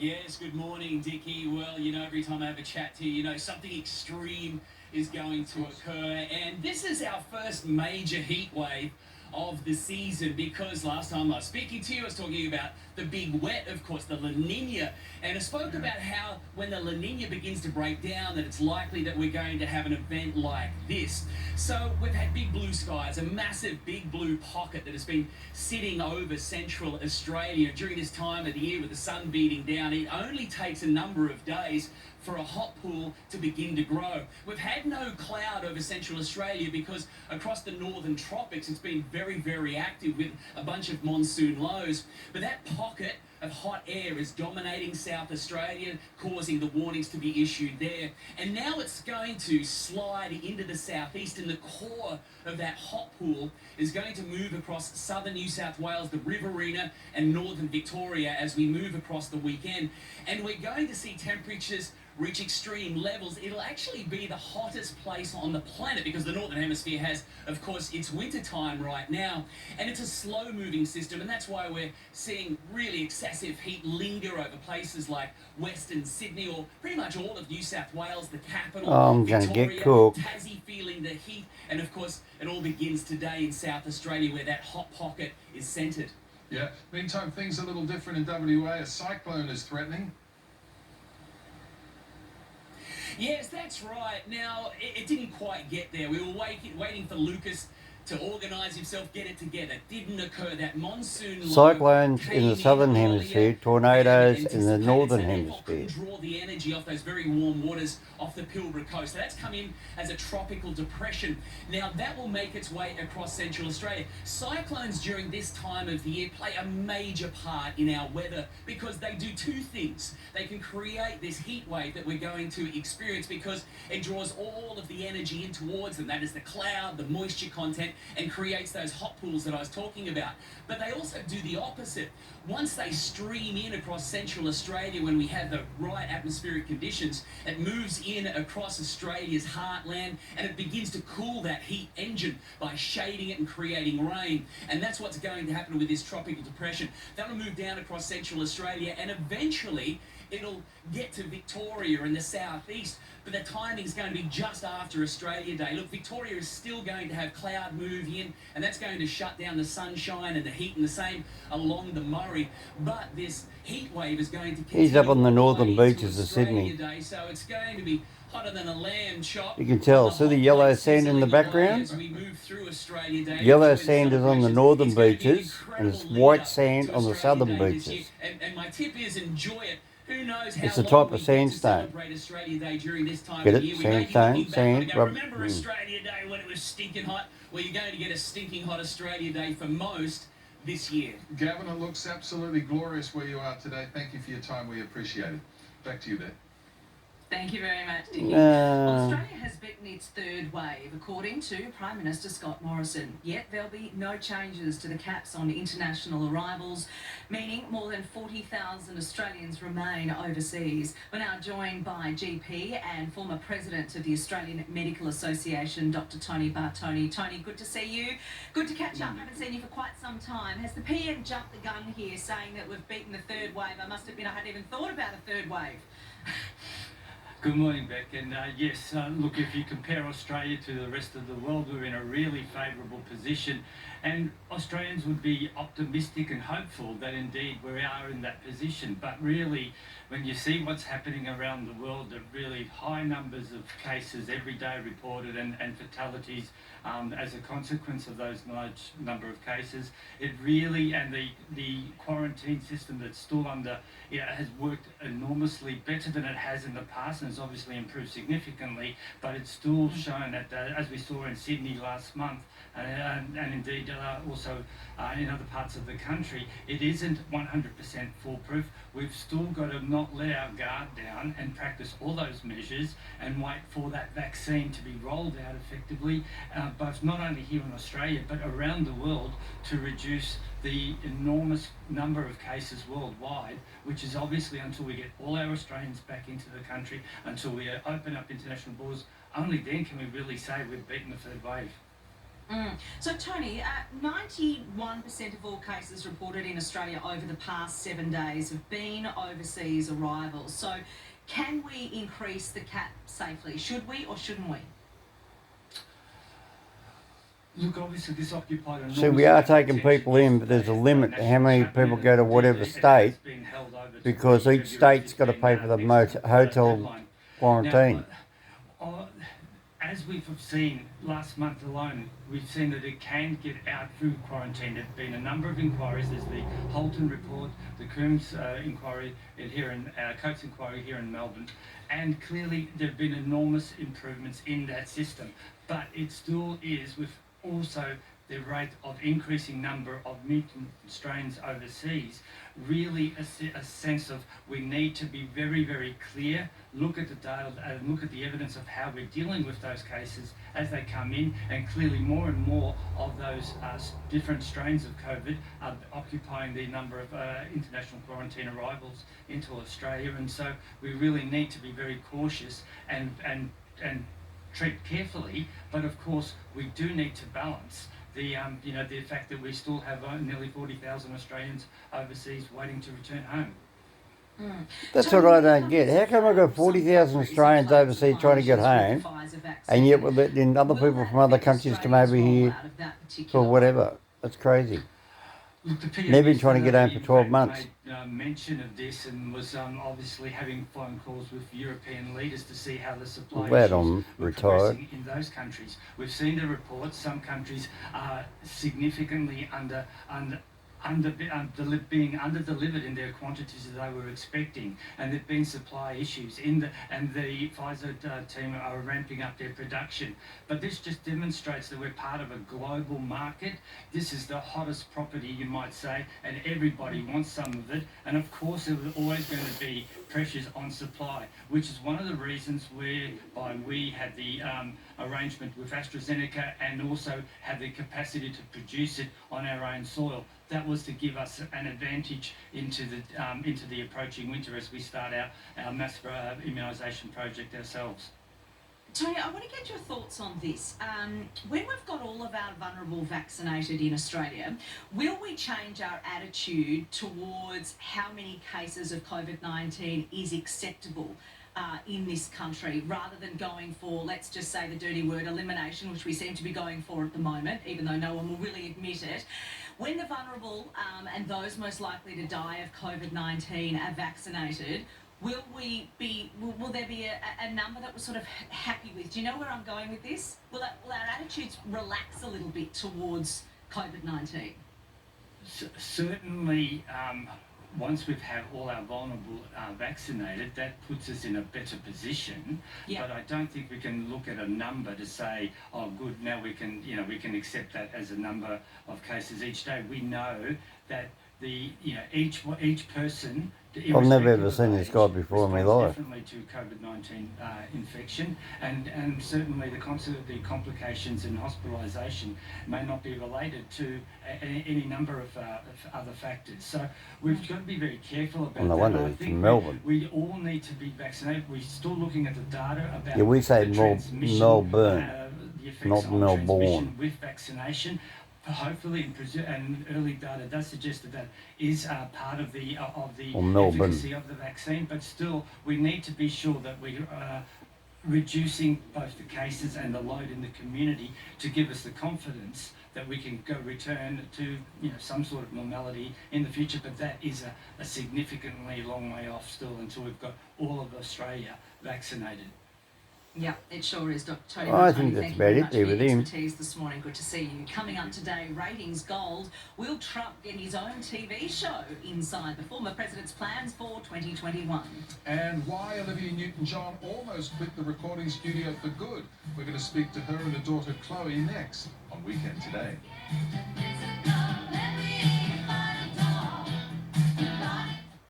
Yes, good morning, Dickie. Well, every time I have a chat to you, something extreme is going to occur. And this is our first major heat wave of the season because last time I was speaking to you, I was talking about the big wet, of course, the La Nina. And I spoke about how when the La Nina begins to break down, that it's likely that we're going to have an event like this. So we've had big blue skies, a massive big blue pocket that has been sitting over central Australia during this time of the year with the sun beating down. It only takes a number of days for a hot pool to begin to grow. We've had no cloud over central Australia because across the northern tropics it's been very, very active with a bunch of monsoon lows. But that pocket of hot air is dominating South Australia, causing the warnings to be issued there. And now it's going to slide into the southeast, and the core of that hot pool is going to move across southern New South Wales, the Riverina and northern Victoria as we move across the weekend. And we're going to see temperatures reach extreme levels. It'll actually be the hottest place on the planet because the Northern Hemisphere has, of course, its winter time right now. And it's a slow-moving system, and that's why we're seeing really excessive heat linger over places like Western Sydney or pretty much all of New South Wales, the capital, I'm going to get cooked. Tassie feeling the heat. And, of course, it all begins today in South Australia where that hot pocket is centred. Yeah. Meantime, things are a little different in WA. A cyclone is threatening. Yes, that's right. Now, it didn't quite get there. We were waiting for Lucas to organise himself, get it together. Didn't occur. That monsoon Cyclones in the southern hemisphere, tornadoes in the northern hemisphere. Draw the energy off those very warm waters off the Pilbara coast. So that's come in as a tropical depression. Now that will make its way across central Australia. Cyclones during this time of the year play a major part in our weather because they do two things. They can create this heat wave that we're going to experience because it draws all of the energy in towards them. That is the cloud, the moisture content, and creates those hot pools that I was talking about. But they also do the opposite. Once they stream in across central Australia when we have the right atmospheric conditions, it moves in across Australia's heartland and it begins to cool that heat engine by shading it and creating rain. And that's what's going to happen with this tropical depression. That'll move down across central Australia and eventually it'll get to Victoria in the southeast, but the timing is going to be just after Australia Day. Look, Victoria is still going to have cloud move in, and that's going to shut down the sunshine and the heat, and the same along the Murray. But this heat wave is going to continue. He's up on the northern beaches of Sydney. Day, so it's going to be hotter than a lamb chop. You can tell. See the yellow sand in the background? As we move through Australia Day, yellow sand is on the northern beaches, and it's white sand on the southern beaches. And my tip is enjoy it. Who knows how it's a type of sandstone. Australia Day during this time Get of it? year. Sandstone, sand, rub. Remember Australia Day when it was stinking hot? Well, you're going to get a stinking hot Australia Day for most this year. Gavin, it looks absolutely glorious where you are today. Thank you for your time. We appreciate it. Back to you there. Thank you very much, Dickie. Well, Australia has beaten its third wave, according to Prime Minister Scott Morrison. Yet there'll be no changes to the caps on international arrivals, meaning more than 40,000 Australians remain overseas. We're now joined by GP and former President of the Australian Medical Association, Dr. Tony Bartoni. Tony, good to see you. Good to catch up. I haven't seen you for quite some time. Has the PM jumped the gun here, saying that we've beaten the third wave? I must admit I hadn't even thought about a third wave. Good morning, Beck. And yes, look, if you compare Australia to the rest of the world, we're in a really favourable position. And Australians would be optimistic and hopeful that indeed we are in that position. But really, when you see what's happening around the world, the really high numbers of cases every day reported and fatalities as a consequence of those large number of cases, it really, and the quarantine system that's still under, has worked enormously better than it has in the past, and has obviously improved significantly, but it's still shown that, as we saw in Sydney last month, and indeed also in other parts of the country, it isn't 100% foolproof. We've still got to not let our guard down and practice all those measures and wait for that vaccine to be rolled out effectively, both not only here in Australia but around the world, to reduce the enormous number of cases worldwide, which is obviously, until we get all our Australians back into the country, until we open up international borders, only then can we really say we've beaten the third wave. So, Tony, 91% of all cases reported in Australia over the past 7 days have been overseas arrivals. So, can we increase the cap safely? Should we or shouldn't we? Look, obviously this occupied an See, we are taking people in, but there's a limit to how many people go to whatever state, because each state's got to pay for the hotel quarantine. Now, as we've seen last month alone, we've seen that it can get out through quarantine. There have been a number of inquiries. There's the Holton report, the Coombs inquiry here in Coates inquiry here in Melbourne, and clearly there have been enormous improvements in that system. But it still is, with also the rate of increasing number of mutant strains overseas, really a sense of we need to be very, very clear, look at the data and look at the evidence of how we're dealing with those cases as they come in, and clearly more and more of those different strains of COVID are occupying the number of international quarantine arrivals into Australia, and so we really need to be very cautious and treat carefully, but of course we do need to balance the the fact that we still have nearly 40,000 Australians overseas waiting to return home. That's what I don't get. How come I've got 40,000 Australians overseas trying to get home, and yet we're letting other people from other countries come over here for whatever? That's crazy. Look, They've been trying to get home for 12 months. Made mention of this and was obviously having phone calls with European leaders to see how the supply issues were progressing in those countries. We've seen the reports. Some countries are significantly being under-delivered in their quantities that they were expecting, and there've been supply issues and the Pfizer team are ramping up their production. But this just demonstrates that we're part of a global market. This is the hottest property, you might say, and everybody wants some of it, and of course there was always going to be pressures on supply, which is one of the reasons whereby we had the arrangement with AstraZeneca and also have the capacity to produce it on our own soil. That was to give us an advantage into the approaching winter as we start our mass immunisation project ourselves. Tony, I want to get your thoughts on this. When we've got all of our vulnerable vaccinated in Australia, will we change our attitude towards how many cases of COVID-19 is acceptable in this country, rather than going for, let's just say the dirty word, elimination, which we seem to be going for at the moment, even though no one will really admit it? When the vulnerable and those most likely to die of COVID-19 are vaccinated, will there be a number that we're sort of happy with? Do you know where I'm going with this? Will our attitudes relax a little bit towards COVID-19? Certainly, once we've had all our vulnerable vaccinated, that puts us in a better position. Yeah. But I don't think we can look at a number to say, oh, good, now we can accept that as a number of cases each day. We know that each person. I've never ever seen this guy before in my life. Definitely to COVID-19 infection, and certainly the complications and hospitalisation may not be related to any number of other factors. So we've got to be very careful about that. Wonder I think Melbourne. We all need to be vaccinated. We're still looking at the data about we say Melbourne, the effects not on Melbourne. transmission with vaccination. Hopefully, and early data does suggest that is part of the efficacy of the vaccine. But still, we need to be sure that we are reducing both the cases and the load in the community to give us the confidence that we can return to some sort of normality in the future. But that is a significantly long way off still until we've got all of Australia vaccinated. Yeah, it sure is, Dr. Tony. I think that's about it there with him. Expertise this morning. Good to see you. Coming up today, ratings gold. Will Trump get his own TV show inside the former president's plans for 2021? And why Olivia Newton-John almost quit the recording studio for good. We're going to speak to her and her daughter Chloe next on Weekend Today.